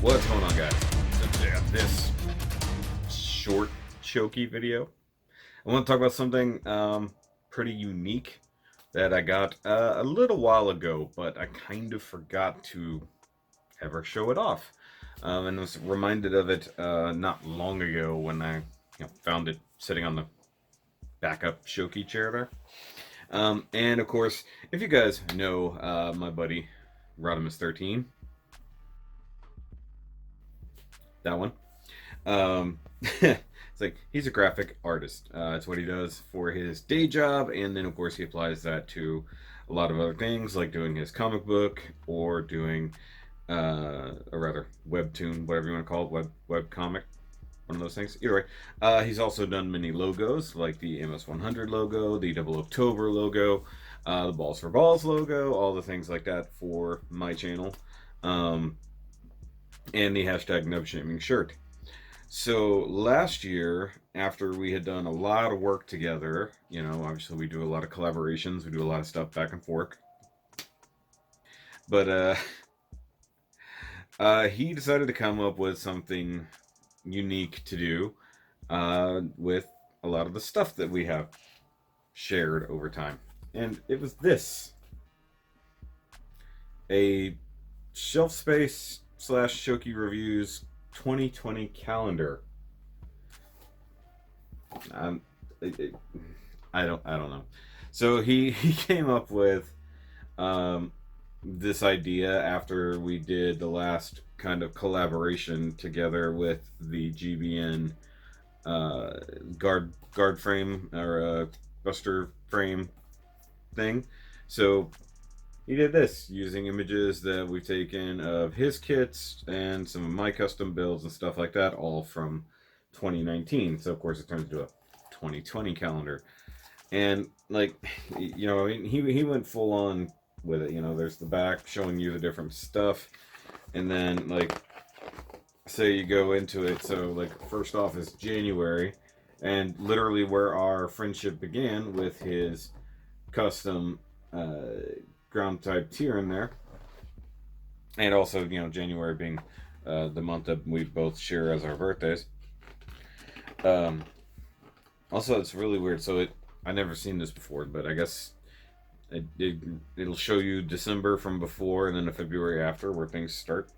What's going on, guys? So today on this short Shoky video, I want to talk about something pretty unique that I got a little while ago, but I kind of forgot to ever show it off. And was reminded of it not long ago when I found it sitting on the backup Shoky chair there. And of course, if you guys know my buddy Rodimus13, that one. It's like he's a graphic artist. It's what he does for his day job, and then of course he applies that to a lot of other things, like doing his comic book or doing, or rather, webtoon, whatever you want to call it, web comic, one of those things. Either way, he's also done many logos, like the MS100 logo, the Double October logo, the Balls for Balls logo, all the things like that for my channel. And the hashtag No Shaming shirt. So last year, after we had done a lot of work together, obviously we do a lot of collaborations, we do a lot of stuff back and forth. But he decided to come up with something unique to do with a lot of the stuff that we have shared over time. And it was this. A shelf space / Shoky Reviews 2020 calendar. I don't know. So he came up with this idea after we did the last kind of collaboration together with the GBN guard frame or buster frame thing. So he did this using images that we've taken of his kits and some of my custom builds and stuff like that, all from 2019. So of course it turns into a 2020 calendar. And like, he went full on with it. There's the back showing you the different stuff. And then like, say you go into it. So like first off is January, and literally where our friendship began with his custom ground type tier in there, and also January being the month that we both share as our birthdays. Also, it's really weird. So I never seen this before, but I guess it'll show you December from before and then the February after where things start.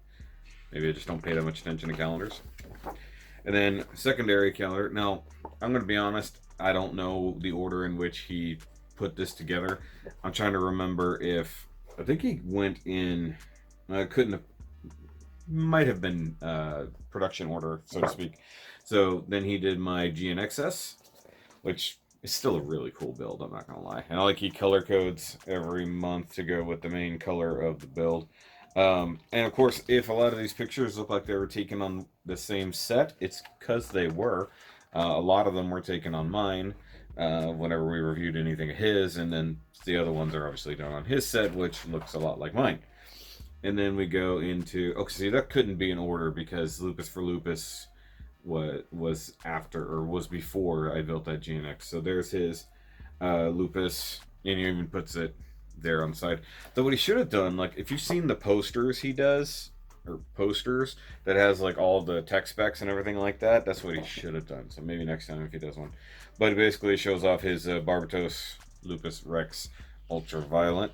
Maybe I just don't pay that much attention to calendars. And then secondary calendar. Now I'm gonna be honest, I don't know the order in which he put this together. I'm trying to remember if I think he went in might have been production order, so to speak. So then he did my GNXS, which is still a really cool build, I'm not gonna lie. And I like he color codes every month to go with the main color of the build. And of course, if a lot of these pictures look like they were taken on the same set, it's because they were. A lot of them were taken on mine whenever we reviewed anything of his, and then the other ones are obviously done on his set, which looks a lot like mine. And then we go into, okay, see, that couldn't be in order because Lupus for Lupus was after, or was before I built that GNX. So there's his Lupus, and he even puts it there on the side. Though what he should have done, like if you've seen the posters he does, or posters that has like all the tech specs and everything like that, that's what he should have done. So maybe next time if he does one. But it basically shows off his Barbatos Lupus Rex Ultraviolet.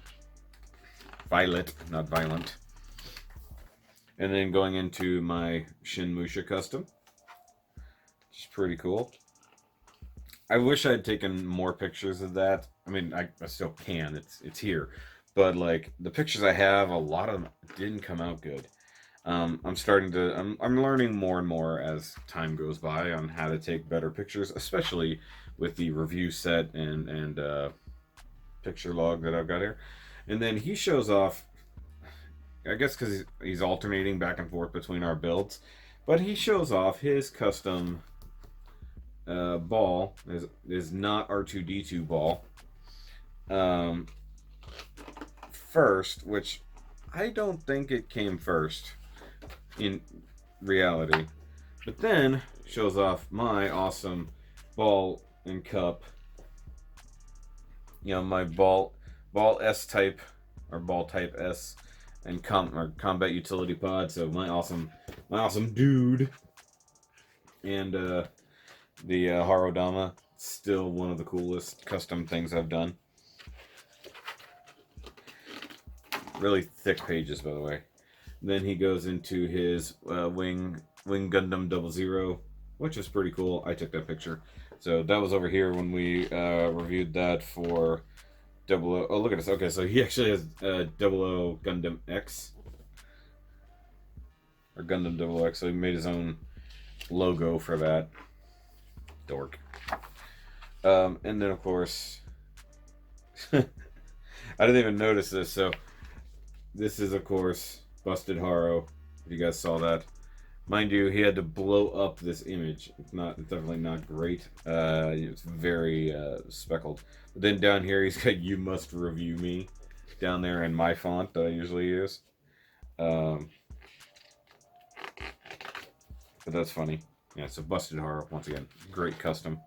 Violet, not violent. And then going into my Shin Musha custom, which is pretty cool. I wish I had taken more pictures of that. I mean, I still can. It's here. But like the pictures I have, a lot of them didn't come out good. I'm learning more and more as time goes by on how to take better pictures, especially with the review set and picture log that I've got here. And then he shows off, I guess because he's alternating back and forth between our builds, but he shows off his custom ball is not R2D2 ball first, which I don't think it came first in reality, but then shows off my awesome ball and cup, my ball S type, or ball type S, and combat utility pod. So my awesome my awesome dude. And the Harodama, still one of the coolest custom things I've done. Really thick pages, by the way. Then he goes into his Wing Gundam 00, which is pretty cool. I took that picture. So that was over here when we reviewed that for 00. Oh, look at this. Okay, so he actually has 00 Gundam X. Or Gundam 00X, so he made his own logo for that. Dork. And then, of course, I didn't even notice this, so this is, of course, Busted Haro. If you guys saw that. Mind you, he had to blow up this image. It's definitely not great. It's very speckled. But then down here, he's got "You must review me" down there in my font that I usually use. But that's funny. Yeah, so Busted Haro, once again, great custom.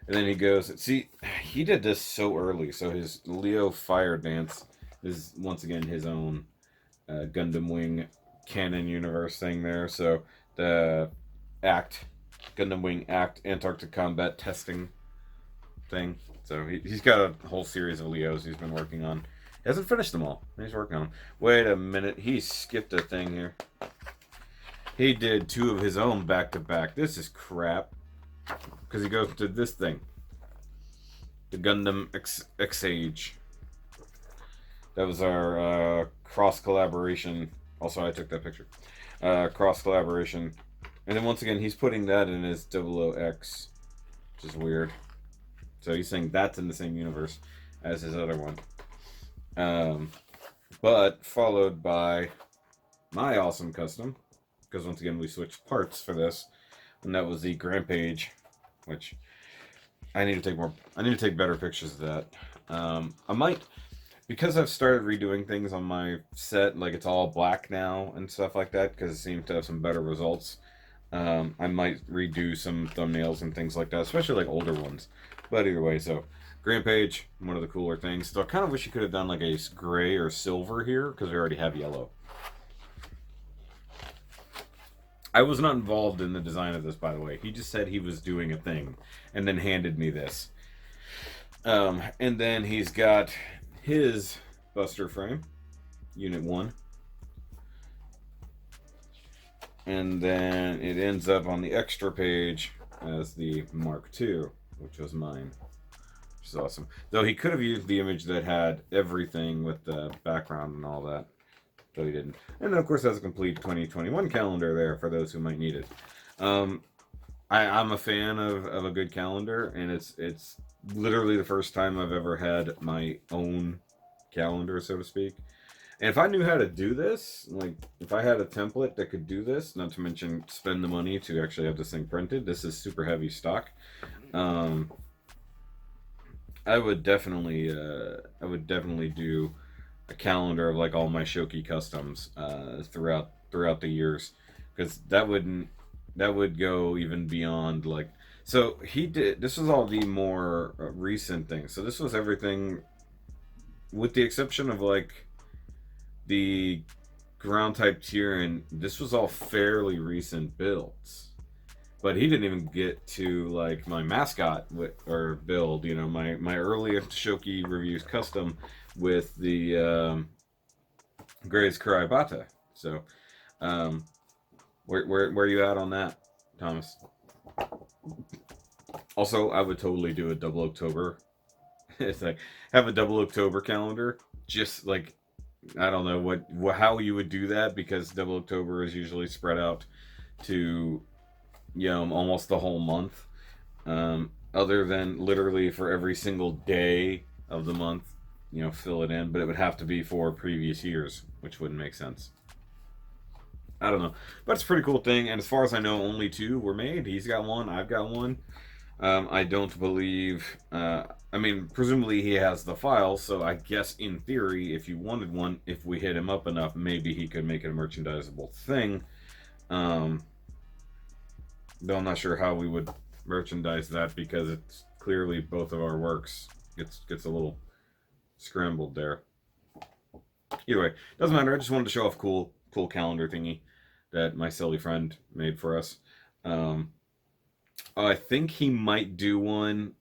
And then he goes, see, he did this so early. So his Leo Fire Dance is, once again, his own Gundam Wing canon universe thing there. So the Gundam Wing Act Antarctic Combat Testing thing. So he's got a whole series of Leos he's been working on. He hasn't finished them all. He's working on them. Wait a minute. He skipped a thing here. He did 2 of his own back-to-back. This is crap. Because he goes to this thing. The Gundam X-Age. That was our cross-collaboration. Also, I took that picture. Cross-collaboration. And then once again, he's putting that in his 00X. Which is weird. So he's saying that's in the same universe as his other one. But followed by my awesome custom. Because once again, we switched parts for this. And that was the Grampage. Which I need to take better pictures of that. I might, because I've started redoing things on my set, like it's all black now and stuff like that, because it seems to have some better results. I might redo some thumbnails and things like that, especially like older ones. But either way, so Grampage, one of the cooler things. So I kind of wish you could have done like a gray or silver here, because we already have yellow. I was not involved in the design of this, by the way. He just said he was doing a thing, and then handed me this. And then he's got his Buster frame, Unit 1. And then it ends up on the extra page as the Mark II, which was mine. Which is awesome. Though he could have used the image that had everything with the background and all that. Though he didn't. And then, of course, has a complete 2021 calendar there for those who might need it. I'm a fan of a good calendar, and it's literally the first time I've ever had my own calendar, so to speak. And if I knew how to do this, like if I had a template that could do this, not to mention spend the money to actually have this thing printed, this is super heavy stock. I would definitely do a calendar of like all my Shoky customs throughout the years, because that would go even beyond like. So he did. This was all the more recent things. So this was everything, with the exception of like the ground type tier, and this was all fairly recent builds. But he didn't even get to like my mascot or build. You know, my earliest Shoky reviews custom with the Gray's Karaibata. So, where are you at on that, Thomas? Also, I would totally do a double October. It's like have a double October calendar. Just like I don't know how you would do that, because double October is usually spread out to almost the whole month. Other than literally for every single day of the month. Fill it in, but it would have to be for previous years, which wouldn't make sense. I don't know, but it's a pretty cool thing. And as far as I know, only 2 were made. He's got 1, I've got 1. I don't believe. I mean, presumably he has the files, so I guess in theory, if you wanted one, if we hit him up enough, maybe he could make it a merchandisable thing. Though I'm not sure how we would merchandise that, because it's clearly both of our works gets a little scrambled there. Either way, doesn't matter. I just wanted to show off cool calendar thingy. that my silly friend made for us. Um, I think he might do one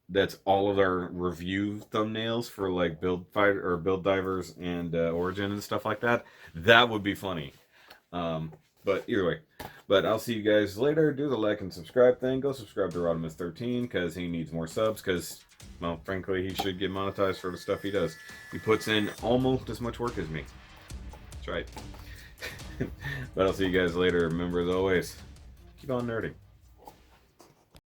that's all of our review thumbnails for like build fight or build divers and origin and stuff like that. That would be funny. But either way, but I'll see you guys later. Do the like and subscribe thing. Go subscribe to Rodimus13 because he needs more subs. Because, well, frankly, he should get monetized for the stuff he does. He puts in almost as much work as me. That's right. But I'll see you guys later. Remember, as always, keep on nerding.